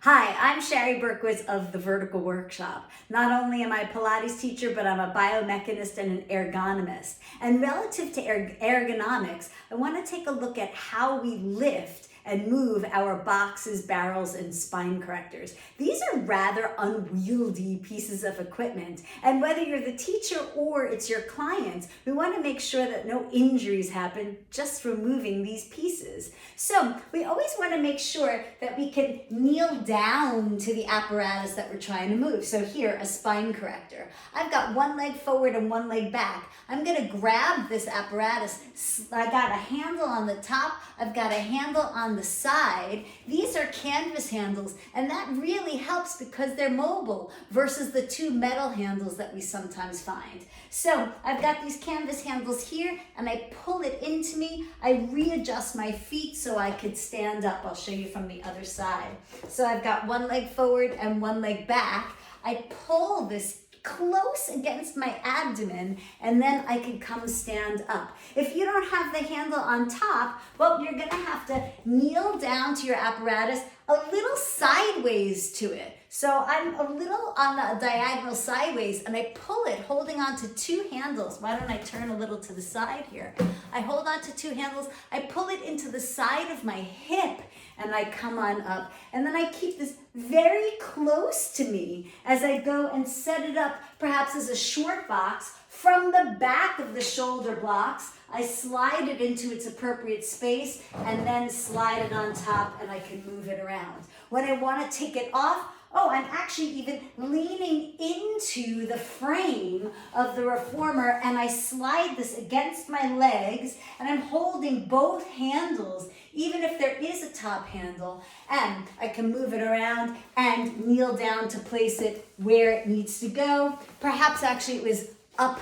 Hi, I'm Shari Berkowitz of the Vertical Workshop. Not only am I a Pilates teacher, but I'm a biomechanist and an ergonomist. And relative to ergonomics, I want to take a look at how we lift and move our boxes, barrels, and spine correctors. These are rather unwieldy pieces of equipment, and whether you're the teacher or it's your clients, we want to make sure that no injuries happen just from moving these pieces. So we always want to make sure that we can kneel down to the apparatus that we're trying to move. So here, a spine corrector. I've got one leg forward and one leg back. I'm going to grab this apparatus. I got a handle on the top. I've got a handle on the side. These are canvas handles, and that really helps because they're mobile versus the two metal handles that we sometimes find. So I've got these canvas handles here, and I pull it into me. I readjust my feet so I could stand up. I'll show you from the other side. So I've got one leg forward and one leg back. I pull this close against my abdomen, and then I can come stand up. If you don't have the handle on top, well, you're gonna have to kneel down to your apparatus a little sideways to it. So I'm a little on the diagonal sideways, and I pull it holding on to two handles. Why don't I turn a little to the side here? I hold on to two handles, I pull it into the side of my hip, and I come on up. And then I keep this very close to me as I go and set it up, perhaps as a short box. From the back of the shoulder blocks, I slide it into its appropriate space and then slide it on top, and I can move it around. When I want to take it off, I'm actually even leaning into the frame of the reformer, and I slide this against my legs, and I'm holding both handles, even if there is a top handle, and I can move it around and kneel down to place it where it needs to go. Perhaps actually it was up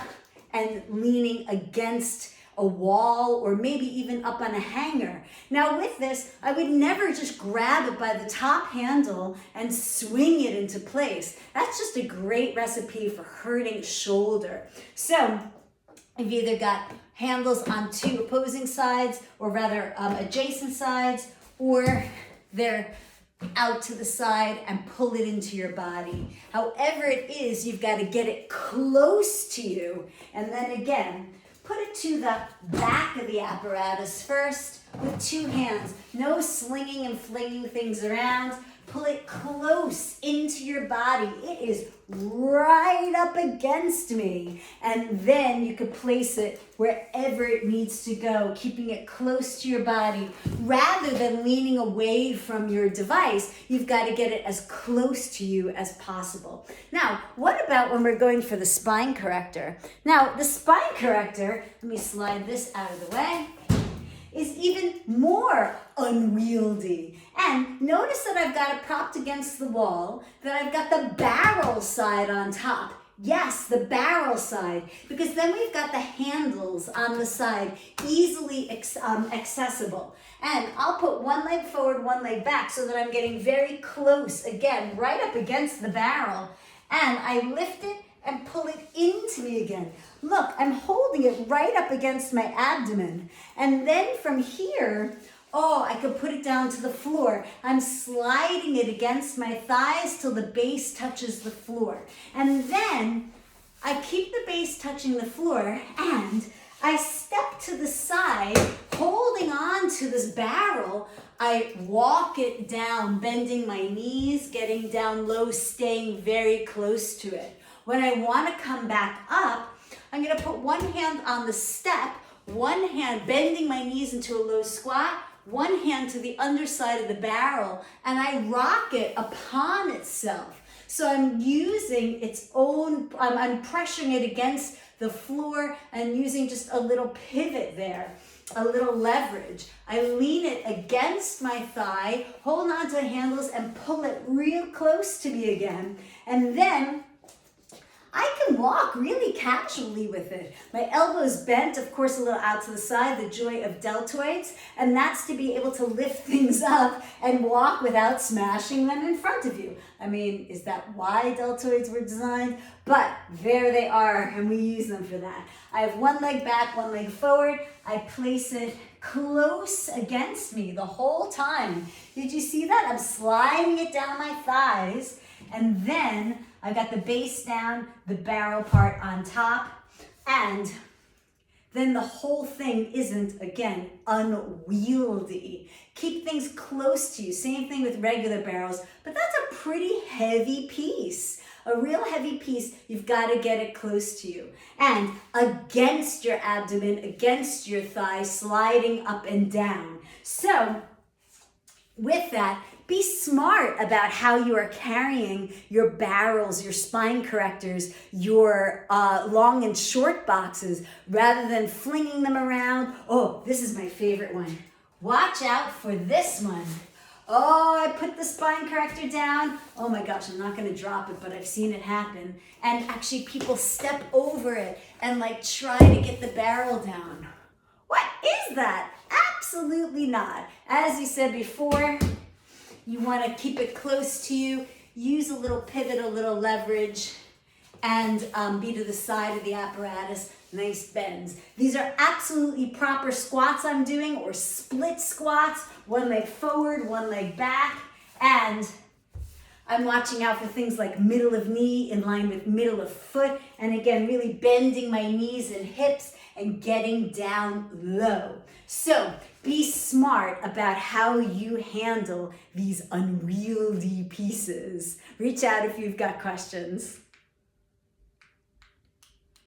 and leaning against a wall, or maybe even up on a hanger. Now with this, I would never just grab it by the top handle and swing it into place. That's just a great recipe for hurting shoulder. So I've either got handles on two opposing sides, or rather adjacent sides, or they're out to the side and pull it into your body. However it is, you've got to get it close to you, and then again, put it to the back of the apparatus first with two hands. No slinging and flinging things around. Pull it close into your body. It is right up against me. And then you can place it wherever it needs to go, keeping it close to your body. Rather than leaning away from your device, you've got to get it as close to you as possible. Now, what about when we're going for the spine corrector? Now, the spine corrector, let me slide this out of the way, is even more unwieldy. And notice that I've got it propped against the wall, that I've got the barrel side on top. Yes, the barrel side, because then we've got the handles on the side, easily accessible. And I'll put one leg forward, one leg back, so that I'm getting very close, again, right up against the barrel. And I lift it and pull it into me again. Look, I'm holding it right up against my abdomen. And then from here, I could put it down to the floor. I'm sliding it against my thighs till the base touches the floor. And then I keep the base touching the floor, and I step to the side, holding on to this barrel. I walk it down, bending my knees, getting down low, staying very close to it. When I want to come back up, I'm going to put one hand on the step, one hand bending my knees into a low squat, one hand to the underside of the barrel, and I rock it upon itself. So I'm using its own, I'm pressuring it against the floor and using just a little pivot there, a little leverage. I lean it against my thigh, hold on to the handles, and pull it real close to me again. And then I can walk really casually with it. My elbows bent, of course, a little out to the side, the joy of deltoids, and that's to be able to lift things up and walk without smashing them in front of you. I mean, is that why deltoids were designed? But there they are, and we use them for that. I have one leg back, one leg forward. I place it close against me the whole time. Did you see that? I'm sliding it down my thighs, and then I've got the base down, the barrel part on top, and then the whole thing isn't, again, unwieldy. Keep things close to you. Same thing with regular barrels, but that's a pretty heavy piece. A real heavy piece, you've got to get it close to you. And against your abdomen, against your thigh, sliding up and down. So with that, be smart about how you are carrying your barrels, your spine correctors, your long and short boxes, rather than flinging them around. Oh, this is my favorite one. Watch out for this one. Oh, I put the spine corrector down. Oh my gosh, I'm not gonna drop it, but I've seen it happen. And actually people step over it and like try to get the barrel down. What is that? Absolutely not. As you said before, you want to keep it close to you, use a little pivot, a little leverage, and be to the side of the apparatus, nice bends. These are absolutely proper squats I'm doing, or split squats, one leg forward, one leg back, and I'm watching out for things like middle of knee in line with middle of foot, and again, really bending my knees and hips and getting down low. So be smart about how you handle these unwieldy pieces. Reach out if you've got questions.